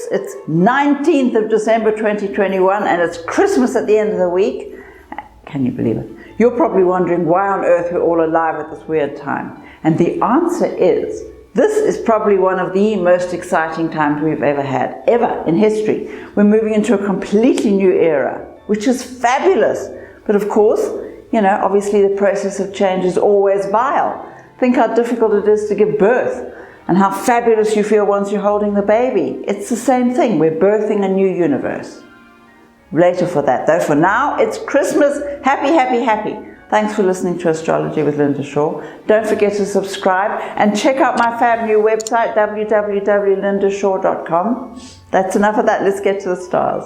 It's 19th of December 2021 and it's Christmas at the end of the week. Can you believe it? You're probably wondering why on earth we're all alive at this weird time. And the answer is, this is probably one of the most exciting times we've ever had, ever in history. We're moving into a completely new era, which is fabulous. But of course, you know, obviously the process of change is always vile. Think how difficult it is to give birth and how fabulous you feel once you're holding the baby. It's the same thing. We're birthing a new universe. Later for that, though. For now, it's Christmas. Happy, happy, happy. Thanks for listening to Astrology with Linda Shaw. Don't forget to subscribe and check out my fab new website, www.lindashaw.com. That's enough of that. Let's get to the stars.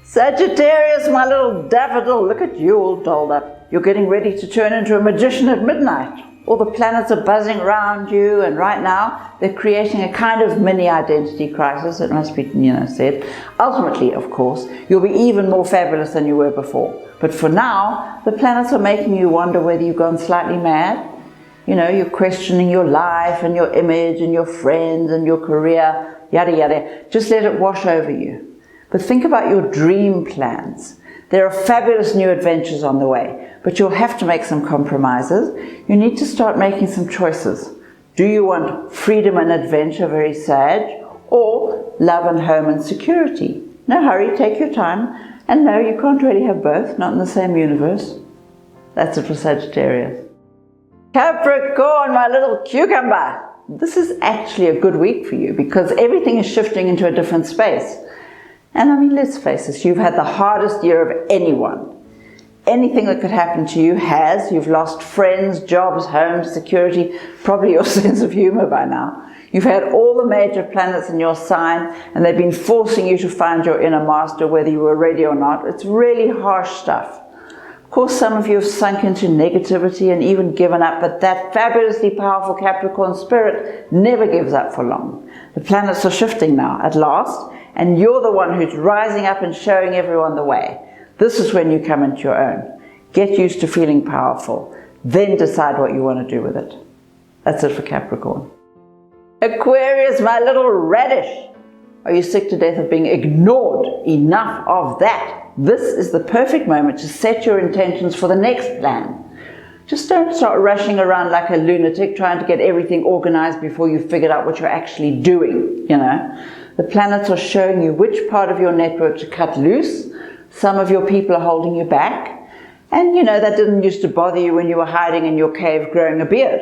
Sagittarius, my little daffodil, look at you all dolled up. You're getting ready to turn into a magician at midnight. All the planets are buzzing around you, and right now they're creating a kind of mini identity crisis, it must be, said. Ultimately, of course, you'll be even more fabulous than you were before. But for now, the planets are making you wonder whether you've gone slightly mad. You know, you're questioning your life and your image and your friends and your career, yada yada. Just let it wash over you. But think about your dream plans. There are fabulous new adventures on the way, but you'll have to make some compromises. You need to start making some choices. Do you want freedom and adventure, very Sag, or love and home and security? No hurry, take your time. And no, you can't really have both, not in the same universe. That's it for Sagittarius. Capricorn, my little cucumber. This is actually a good week for you because everything is shifting into a different space. And I mean, let's face it, you've had the hardest year of anyone. Anything that could happen to you has. You've lost friends, jobs, homes, security, probably your sense of humor by now. You've had all the major planets in your sign, and they've been forcing you to find your inner master, whether you were ready or not. It's really harsh stuff. Of course, some of you have sunk into negativity and even given up, but that fabulously powerful Capricorn spirit never gives up for long. The planets are shifting now, at last, and you're the one who's rising up and showing everyone the way. This is when you come into your own. Get used to feeling powerful. Then decide what you want to do with it. That's it for Capricorn. Aquarius, my little radish. Are you sick to death of being ignored? Enough of that. This is the perfect moment to set your intentions for the next plan. Just don't start rushing around like a lunatic trying to get everything organized before you've figured out what you're actually doing, The planets are showing you which part of your network to cut loose. Some of your people are holding you back. And that didn't used to bother you when you were hiding in your cave growing a beard.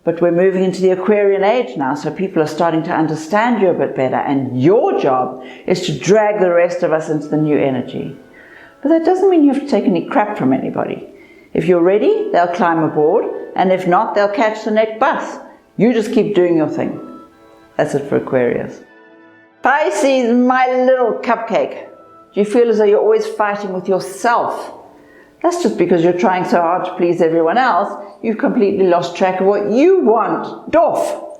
But we're moving into the Aquarian age now, so people are starting to understand you a bit better. And your job is to drag the rest of us into the new energy. But that doesn't mean you have to take any crap from anybody. If you're ready, they'll climb aboard. And if not, they'll catch the next bus. You just keep doing your thing. That's it for Aquarius. Pisces, my little cupcake. Do you feel as though you're always fighting with yourself? That's just because you're trying so hard to please everyone else, you've completely lost track of what you want. Doff!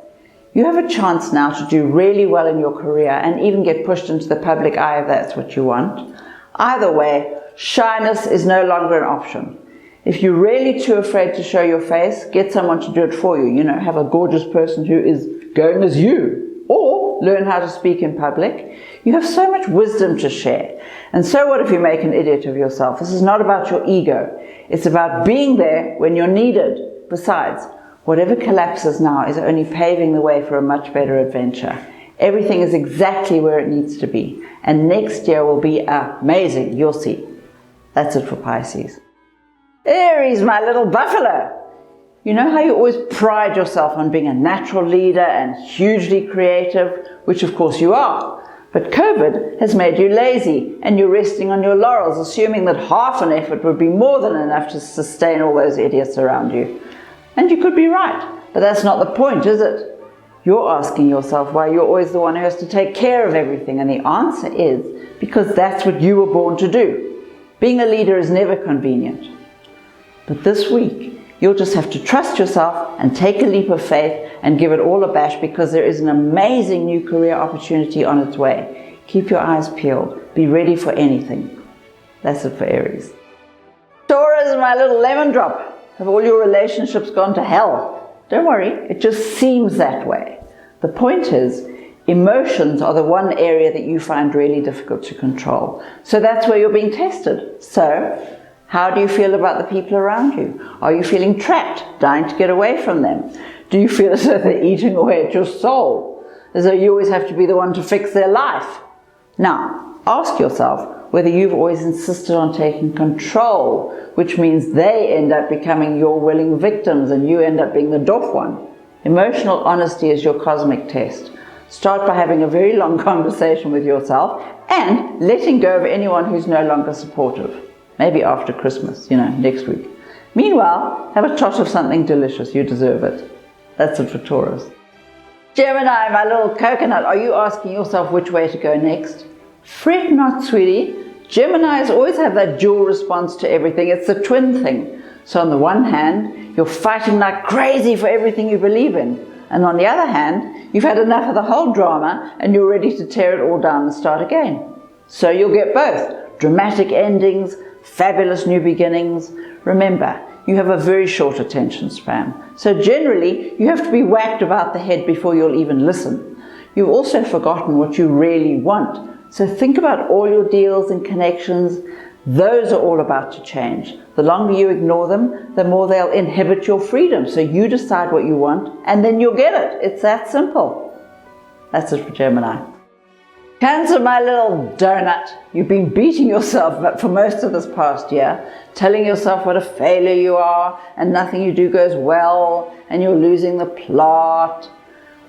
You have a chance now to do really well in your career and even get pushed into the public eye if that's what you want. Either way, shyness is no longer an option. If you're really too afraid to show your face, get someone to do it for you. Have a gorgeous person who is going as you. Or learn how to speak in public. You have so much wisdom to share. And so what if you make an idiot of yourself? This is not about your ego. It's about being there when you're needed. Besides, whatever collapses now is only paving the way for a much better adventure. Everything is exactly where it needs to be. And next year will be amazing. You'll see. That's it for Pisces. Aries, my little buffalo. You know how you always pride yourself on being a natural leader and hugely creative, which of course you are. But COVID has made you lazy and you're resting on your laurels, assuming that half an effort would be more than enough to sustain all those idiots around you. And you could be right, but that's not the point, is it? You're asking yourself why you're always the one who has to take care of everything, and the answer is because that's what you were born to do. Being a leader is never convenient. But this week, you'll just have to trust yourself and take a leap of faith and give it all a bash, because there is an amazing new career opportunity on its way. Keep your eyes peeled. Be ready for anything. That's it for Aries. Taurus, my little lemon drop. Have all your relationships gone to hell? Don't worry, it just seems that way. The point is, emotions are the one area that you find really difficult to control. So that's where you're being tested. So, how do you feel about the people around you? Are you feeling trapped, dying to get away from them? Do you feel as though they're eating away at your soul? As though you always have to be the one to fix their life? Now, ask yourself whether you've always insisted on taking control, which means they end up becoming your willing victims and you end up being the doff one. Emotional honesty is your cosmic test. Start by having a very long conversation with yourself and letting go of anyone who's no longer supportive. Maybe after Christmas, next week. Meanwhile, have a tot of something delicious. You deserve it. That's it for Taurus. Gemini, my little coconut, are you asking yourself which way to go next? Fret not, sweetie. Geminis always have that dual response to everything. It's the twin thing. So on the one hand, you're fighting like crazy for everything you believe in. And on the other hand, you've had enough of the whole drama and you're ready to tear it all down and start again. So you'll get both. Dramatic endings, fabulous new beginnings. Remember, you have a very short attention span. So generally, you have to be whacked about the head before you'll even listen. You've also forgotten what you really want. So think about all your deals and connections. Those are all about to change. The longer you ignore them, the more they'll inhibit your freedom. So you decide what you want, and then you'll get it. It's that simple. That's it for Gemini. Cancer, my little donut. You've been beating yourself up for most of this past year, telling yourself what a failure you are, and nothing you do goes well, and you're losing the plot.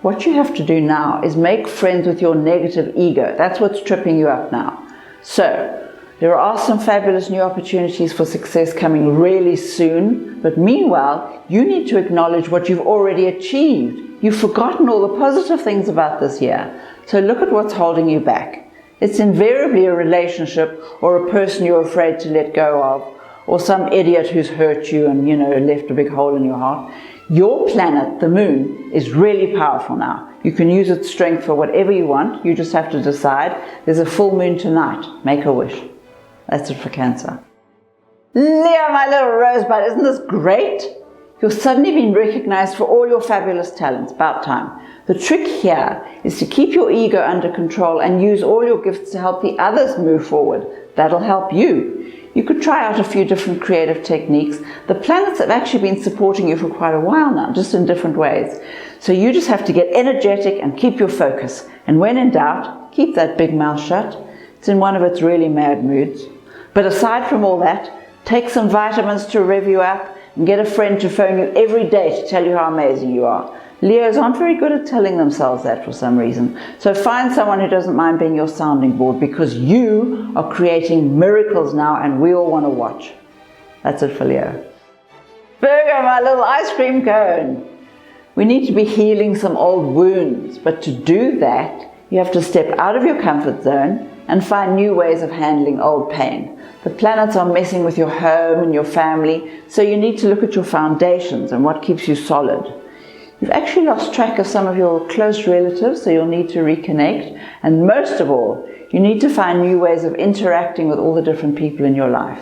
What you have to do now is make friends with your negative ego. That's what's tripping you up now. So, there are some fabulous new opportunities for success coming really soon, but meanwhile, you need to acknowledge what you've already achieved. You've forgotten all the positive things about this year. So look at what's holding you back. It's invariably a relationship or a person you're afraid to let go of, or some idiot who's hurt you and, left a big hole in your heart. Your planet, the moon, is really powerful now. You can use its strength for whatever you want. You just have to decide. There's a full moon tonight. Make a wish. That's it for Cancer. Leo, my little rosebud, isn't this great? You've suddenly been recognized for all your fabulous talents. About time. The trick here is to keep your ego under control and use all your gifts to help the others move forward. That'll help you. You could try out a few different creative techniques. The planets have actually been supporting you for quite a while now, just in different ways. So you just have to get energetic and keep your focus. And when in doubt, keep that big mouth shut. It's in one of its really mad moods. But aside from all that, take some vitamins to rev you up and get a friend to phone you every day to tell you how amazing you are. Leos aren't very good at telling themselves that for some reason. So find someone who doesn't mind being your sounding board, because you are creating miracles now and we all want to watch. That's it for Leo. Virgo, my little ice cream cone. We need to be healing some old wounds, but to do that, you have to step out of your comfort zone and find new ways of handling old pain. The planets are messing with your home and your family, so you need to look at your foundations and what keeps you solid. You've actually lost track of some of your close relatives, so you'll need to reconnect. And most of all, you need to find new ways of interacting with all the different people in your life.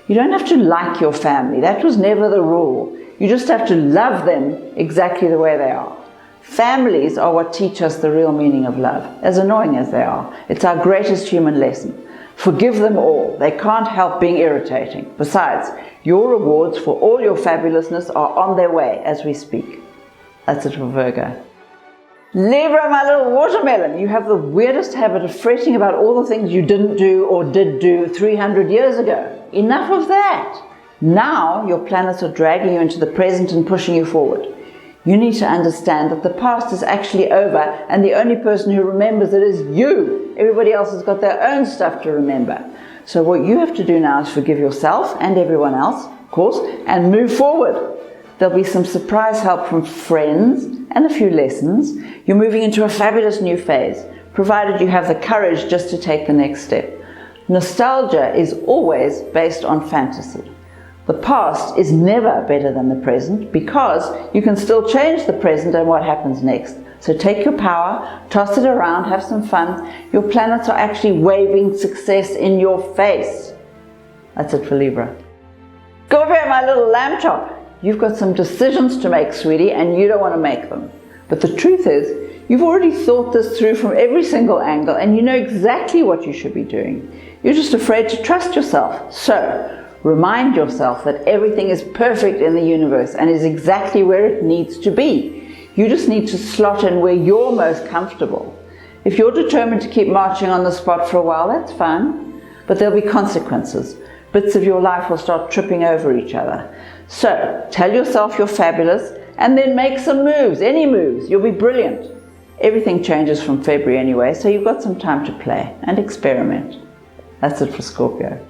You don't have to like your family. That was never the rule. You just have to love them exactly the way they are. Families are what teach us the real meaning of love, as annoying as they are. It's our greatest human lesson. Forgive them all. They can't help being irritating. Besides, your rewards for all your fabulousness are on their way as we speak. That's it for Virgo. Libra, my little watermelon, you have the weirdest habit of fretting about all the things you didn't do or did do 300 years ago. Enough of that. Now your planets are dragging you into the present and pushing you forward. You need to understand that the past is actually over and the only person who remembers it is you. Everybody else has got their own stuff to remember. So what you have to do now is forgive yourself and everyone else, of course, and move forward. There'll be some surprise help from friends and a few lessons. You're moving into a fabulous new phase, provided you have the courage just to take the next step. Nostalgia is always based on fantasy. The past is never better than the present because you can still change the present and what happens next. So take your power, toss it around, have some fun. Your planets are actually waving success in your face. That's it for Libra. Scorpio, my little lamb chop. You've got some decisions to make, sweetie, and you don't want to make them. But the truth is, you've already thought this through from every single angle and you know exactly what you should be doing. You're just afraid to trust yourself. So, remind yourself that everything is perfect in the universe and is exactly where it needs to be. You just need to slot in where you're most comfortable. If you're determined to keep marching on the spot for a while, that's fine, but there'll be consequences. Bits of your life will start tripping over each other. So, tell yourself you're fabulous and then make some moves, any moves. You'll be brilliant. Everything changes from February anyway, so you've got some time to play and experiment. That's it for Scorpio.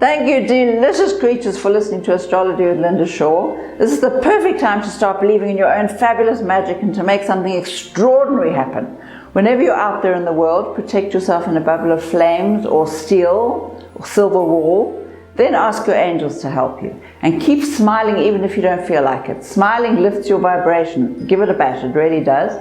Thank you, delicious creatures, for listening to Astrology with Linda Shaw. This is the perfect time to start believing in your own fabulous magic and to make something extraordinary happen. Whenever you're out there in the world, protect yourself in a bubble of flames or steel or silver wall. Then ask your angels to help you. And keep smiling even if you don't feel like it. Smiling lifts your vibration. Give it a bash, it really does.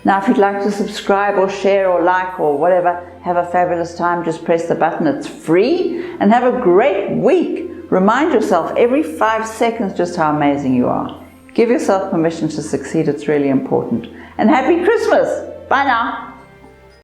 Now, if you'd like to subscribe or share or like or whatever, have a fabulous time, just press the button. It's free. And have a great week. Remind yourself every 5 seconds just how amazing you are. Give yourself permission to succeed. It's really important. And happy Christmas. Bye now.